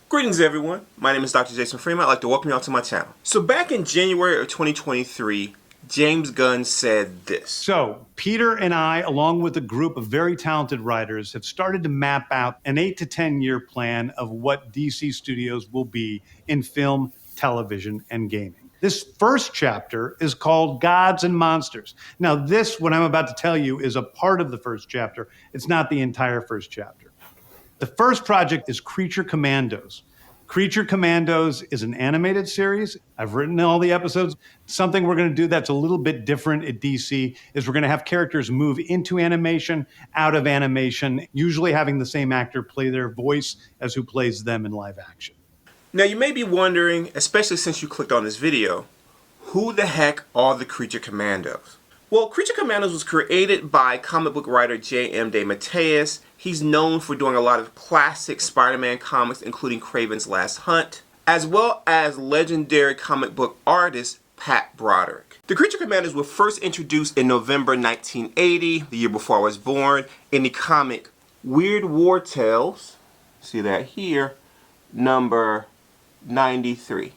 Greetings everyone, my name is Dr. Jason Freeman. I'd like to welcome you all to my channel. So back in January of 2023, James Gunn said this. So Peter and I, along with a group of very talented writers, have started to map out an 8 to 10 year plan of what DC Studios will be in film, television, and gaming. This first chapter is called Gods and Monsters. Now this, what I'm about to tell you, is a part of the first chapter. It's not the entire first chapter. The first project is Creature Commandos. Creature Commandos is an animated series. I've written all the episodes. Something we're going to do that's a little bit different at DC is we're going to have characters move into animation, out of animation, usually having the same actor play their voice as who plays them in live action. Now you may be wondering, especially since you clicked on this video, who the heck are the Creature Commandos? Well, Creature Commandos was created by comic book writer J.M. DeMatteis. He's known for doing a lot of classic Spider-Man comics, including Kraven's Last Hunt, as well as legendary comic book artist Pat Broderick. The Creature Commandos were first introduced in November 1980, the year before I was born, in the comic Weird War Tales, see that here, number 93.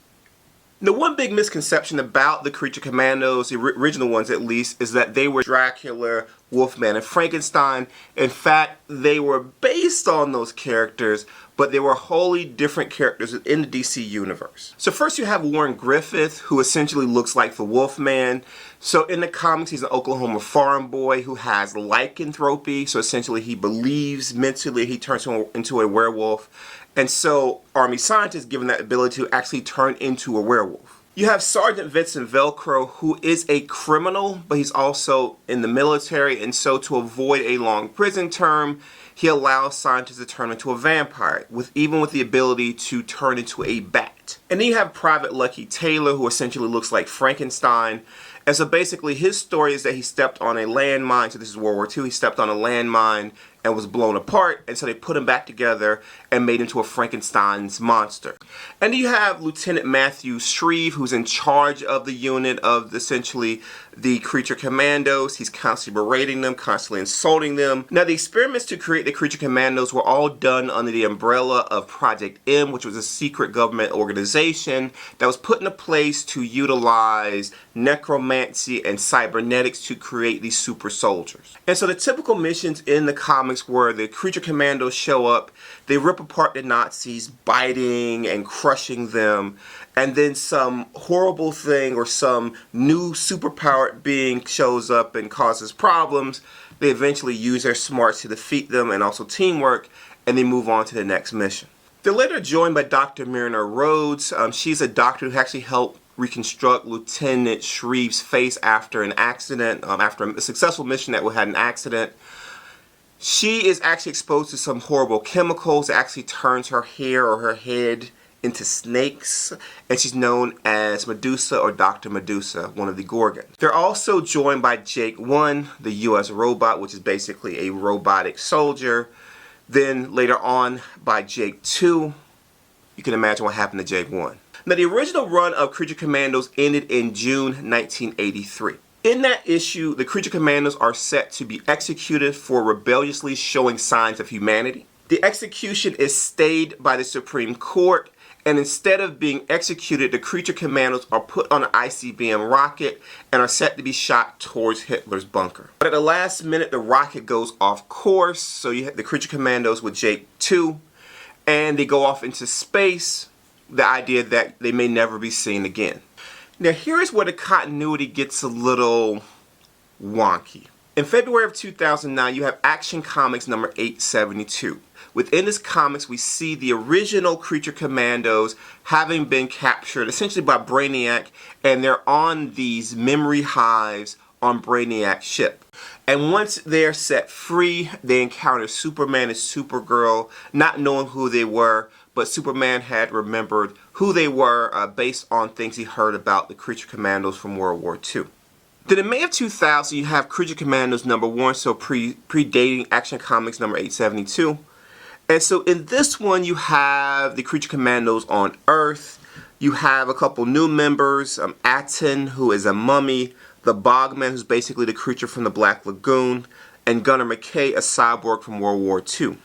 The one big misconception about the Creature Commandos, the original ones at least, is that they were Dracula, Wolfman, and Frankenstein. In fact, they were based on those characters, but they were wholly different characters in the DC universe. So first you have Warren Griffith, who essentially looks like the Wolfman. So in the comics, he's an Oklahoma farm boy who has lycanthropy. So essentially he believes mentally he turns into a werewolf. And so Army scientists give him that ability to actually turn into a werewolf. You have Sergeant Vincent Velcro, who is a criminal, but he's also in the military, and so to avoid a long prison term, he allows scientists to turn into a vampire, even with the ability to turn into a bat. And then you have Private Lucky Taylor, who essentially looks like Frankenstein. And so basically his story is that he stepped on a landmine, so this is World War II, he stepped on a landmine and was blown apart, and so they put him back together and made him into a Frankenstein's monster. And then you have Lieutenant Matthew Shreve, who's in charge of the unit of essentially the Creature Commandos. He's constantly berating them, constantly insulting them. Now the experiments to create the Creature Commandos were all done under the umbrella of Project M, which was a secret government organization that was put into place to utilize necromancy and cybernetics to create these super soldiers. And so the typical missions in the comics where the Creature Commandos show up, they rip apart the Nazis, biting and crushing them, and then some horrible thing or some new superpowered being shows up and causes problems. They eventually use their smarts to defeat them and also teamwork, and they move on to the next mission. They're later joined by Dr. Myrna Rhodes. She's a doctor who actually helped reconstruct Lieutenant Shreve's face after an accident, after a successful mission that had an accident. She is actually exposed to some horrible chemicals that actually turns her hair or her head into snakes, and she's known as Medusa or Dr. Medusa, one of the Gorgons. They're also joined by Jake 1, the US robot, which is basically a robotic soldier. Then later on by Jake 2. You can imagine what happened to Jake 1. Now the original run of Creature Commandos ended in June 1983. In that issue, the Creature Commandos are set to be executed for rebelliously showing signs of humanity. The execution is stayed by the Supreme Court, and instead of being executed, the Creature Commandos are put on an ICBM rocket and are set to be shot towards Hitler's bunker. But at the last minute, the rocket goes off course, so you have the Creature Commandos with Jake 2, and they go off into space, the idea that they may never be seen again. Now here's where the continuity gets a little wonky. In February of 2009, you have Action Comics number 872. Within this comics, we see the original Creature Commandos having been captured essentially by Brainiac, and they're on these memory hives on Brainiac's ship. And once they're set free, they encounter Superman and Supergirl, not knowing who they were, but Superman had remembered who they were based on things he heard about the Creature Commandos from World War II. Then in May of 2000, you have Creature Commandos number 1, so predating Action Comics number 872. And so in this one, you have the Creature Commandos on Earth. You have a couple new members, Aten, who is a mummy, the Bogman, who's basically the creature from the Black Lagoon, and Gunnar McKay, a cyborg from World War II.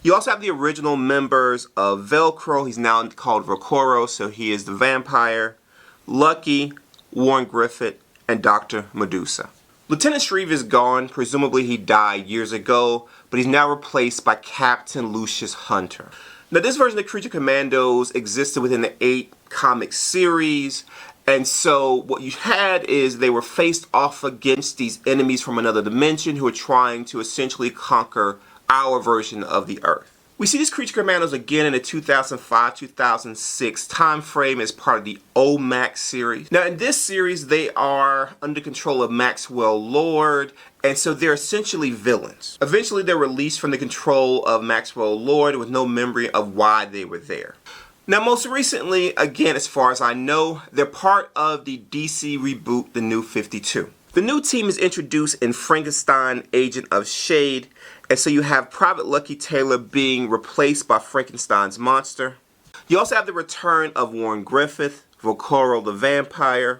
You also have the original members of Velcro. He's now called Rocoro, so he is the vampire. Lucky, Warren Griffith, and Dr. Medusa. Lieutenant Shreve is gone. Presumably he died years ago, but he's now replaced by Captain Lucius Hunter. Now this version of Creature Commandos existed within the 8 comic series, and so what you had is they were faced off against these enemies from another dimension who are trying to essentially conquer our version of the Earth. We see these Creature Commandos again in the 2005-2006 time frame as part of the OMAC series. Now in this series they are under control of Maxwell Lord, and so they're essentially villains. Eventually they're released from the control of Maxwell Lord with no memory of why they were there. Now most recently, again as far as I know, they're part of the DC reboot, The New 52. The new team is introduced in Frankenstein, Agent of Shade, and so you have Private Lucky Taylor being replaced by Frankenstein's monster. You also have the return of Warren Griffith, Volcoro the Vampire,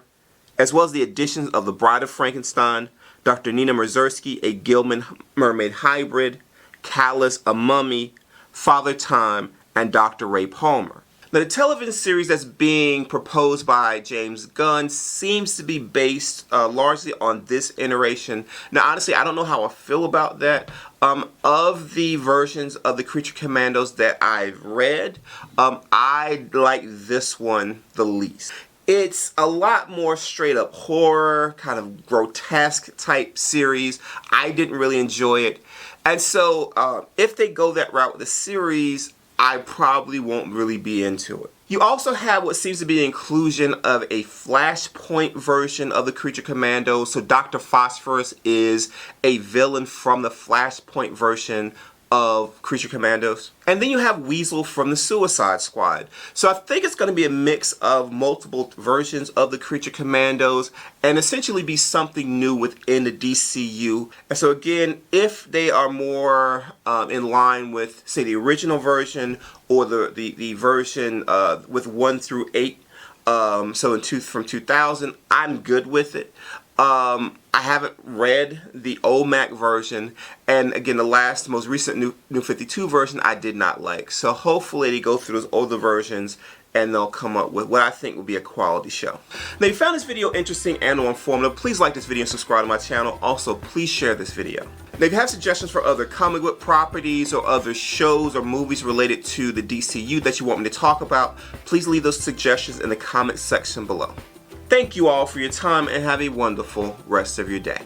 as well as the additions of the Bride of Frankenstein, Dr. Nina Mazursky, a Gilman mermaid hybrid, Callus, a mummy, Father Time, and Dr. Ray Palmer. Now, the television series that's being proposed by James Gunn seems to be based largely on this iteration. Now, honestly, I don't know how I feel about that. Of the versions of the Creature Commandos that I've read, I like this one the least. It's a lot more straight up horror, kind of grotesque type series. I didn't really enjoy it. And so if they go that route with the series, I probably won't really be into it. You also have what seems to be the inclusion of a Flashpoint version of the Creature Commandos. So Dr. Phosphorus is a villain from the Flashpoint version of Creature Commandos. And then you have Weasel from the Suicide Squad. So I think it's going to be a mix of multiple versions of the Creature Commandos and essentially be something new within the DCU. And so again, if they are more in line with, say, the original version or the version with 1 through 8, so from 2000, I'm good with it. I haven't read the OMAC version, and again, the most recent New 52 version I did not like. So hopefully they go through those older versions and they'll come up with what I think will be a quality show. Now, if you found this video interesting and or informative, please like this video and subscribe to my channel. Also, please share this video. Now, if you have suggestions for other comic book properties or other shows or movies related to the DCU that you want me to talk about, please leave those suggestions in the comment section below. Thank you all for your time and have a wonderful rest of your day.